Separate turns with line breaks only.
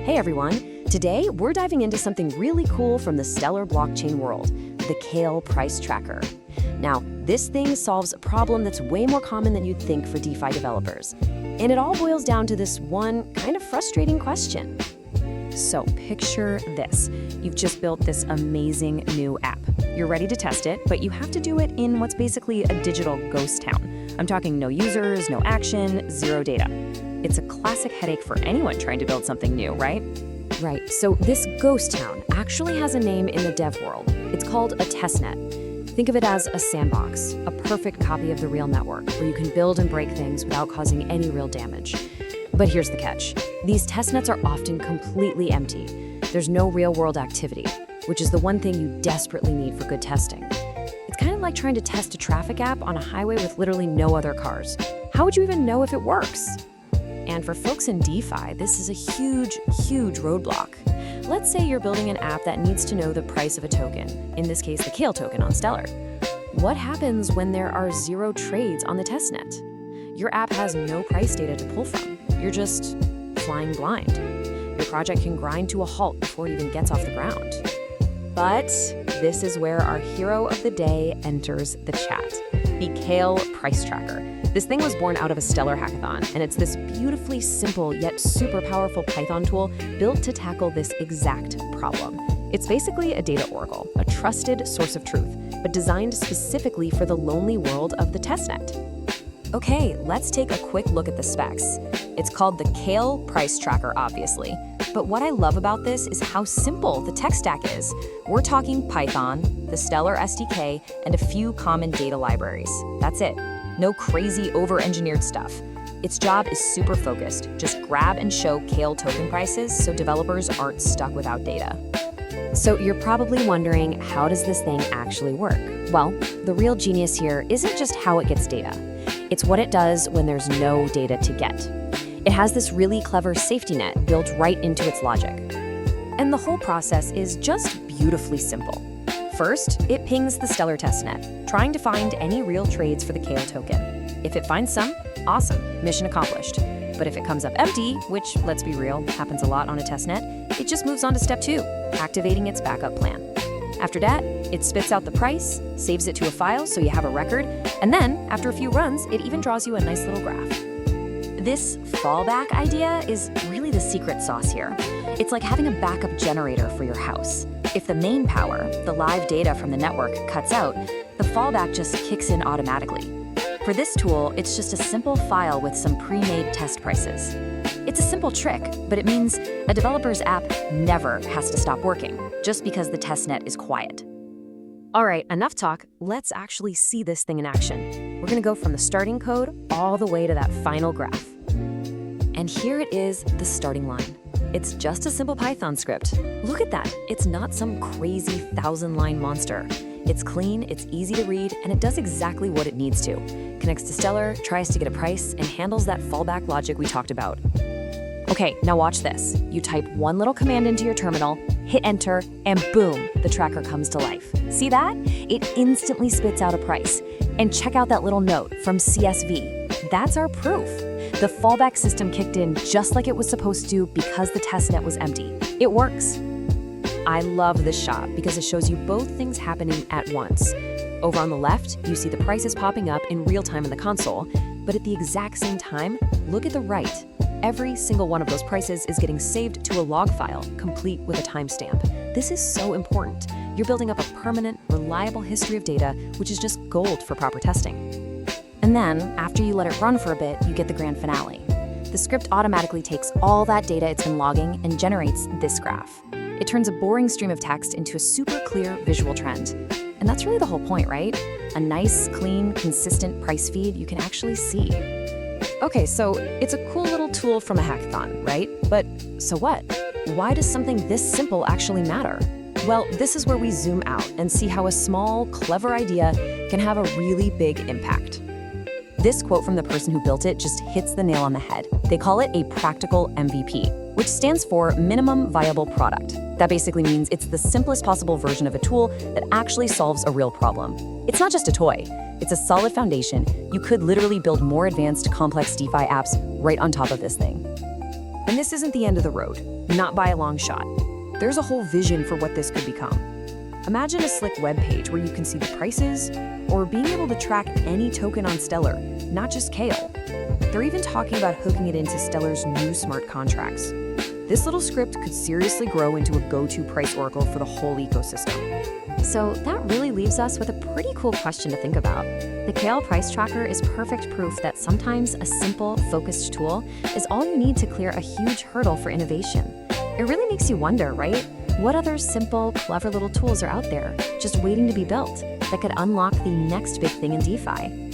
Hey everyone! Today, we're diving into something really cool from the Stellar blockchain world, the KALE price tracker. Now, this thing solves a problem that's way more common than you'd think for DeFi developers. And it all boils down to this one kind of frustrating question. So picture this. You've just built this amazing new app. You're ready to test it, but you have to do it in what's basically a digital ghost town. I'm talking no users, no action, zero data. It's a classic headache for anyone trying to build something new, right? Right, so this ghost town actually has a name in the dev world. It's called a testnet. Think of it as a sandbox, a perfect copy of the real network, where you can build and break things without causing any real damage. But here's the catch. These testnets are often completely empty. There's no real-world activity, which is the one thing you desperately need for good testing. It's kind of like trying to test a traffic app on a highway with literally no other cars. How would you even know if it works? And for folks in DeFi, this is a huge, huge roadblock. Let's say you're building an app that needs to know the price of a token, in this case, the KALE token on Stellar. What happens when there are zero trades on the testnet? Your app has no price data to pull from. You're just flying blind. Your project can grind to a halt before it even gets off the ground. But this is where our hero of the day enters the chat, the KALE price tracker. This thing was born out of a Stellar Hackathon, and it's this beautifully simple yet super powerful Python tool built to tackle this exact problem. It's basically a data oracle, a trusted source of truth, but designed specifically for the lonely world of the testnet. Okay, let's take a quick look at the specs. It's called the KALE price tracker, obviously. But what I love about this is how simple the tech stack is. We're talking Python, the Stellar SDK, and a few common data libraries. That's it. No crazy over-engineered stuff. Its job is super focused. Just grab and show KALE token prices so developers aren't stuck without data. So you're probably wondering, how does this thing actually work? Well, the real genius here isn't just how it gets data. It's what it does when there's no data to get. It has this really clever safety net built right into its logic. And the whole process is just beautifully simple. First, it pings the Stellar Testnet, trying to find any real trades for the KALE token. If it finds some, awesome, mission accomplished. But if it comes up empty, which, let's be real, happens a lot on a testnet, it just moves on to step 2, activating its backup plan. After that, it spits out the price, saves it to a file so you have a record, and then, after a few runs, it even draws you a nice little graph. This fallback idea is really the secret sauce here. It's like having a backup generator for your house. If the main power, the live data from the network, cuts out, the fallback just kicks in automatically. For this tool, it's just a simple file with some pre-made test prices. It's a simple trick, but it means a developer's app never has to stop working, just because the testnet is quiet. All right, enough talk. Let's actually see this thing in action. We're gonna go from the starting code all the way to that final graph. And here it is, the starting line. It's just a simple Python script. Look at that. It's not some crazy 1,000-line monster. It's clean, it's easy to read, and it does exactly what it needs to. Connects to Stellar, tries to get a price, and handles that fallback logic we talked about. Okay, now watch this. You type one little command into your terminal, hit enter, and boom, the tracker comes to life. See that? It instantly spits out a price. And check out that little note from CSV. That's our proof. The fallback system kicked in just like it was supposed to because the testnet was empty. It works. I love this shot because it shows you both things happening at once. Over on the left, you see the prices popping up in real time in the console, but at the exact same time, look at the right. Every single one of those prices is getting saved to a log file, complete with a timestamp. This is so important. You're building up a permanent, reliable history of data, which is just gold for proper testing. And then, after you let it run for a bit, you get the grand finale. The script automatically takes all that data it's been logging and generates this graph. It turns a boring stream of text into a super clear visual trend. And that's really the whole point, right? A nice, clean, consistent price feed you can actually see. Okay, so it's a cool little tool from a hackathon, right? But so what? Why does something this simple actually matter? Well, this is where we zoom out and see how a small, clever idea can have a really big impact. This quote from the person who built it just hits the nail on the head. They call it a practical MVP, which stands for minimum viable product. That basically means it's the simplest possible version of a tool that actually solves a real problem. It's not just a toy. It's a solid foundation. You could literally build more advanced, complex DeFi apps right on top of this thing.
And this isn't the end of the road, not by a long shot. There's a whole vision for what this could become. Imagine a slick web page where you can see the prices, or being able to track any token on Stellar, not just KALE. They're even talking about hooking it into Stellar's new smart contracts. This little script could seriously grow into a go-to price oracle for the whole ecosystem.
So that really leaves us with a pretty cool question to think about. The KALE price tracker is perfect proof that sometimes a simple, focused tool is all you need to clear a huge hurdle for innovation. It really makes you wonder, right? What other simple, clever little tools are out there, just waiting to be built, that could unlock the next big thing in DeFi?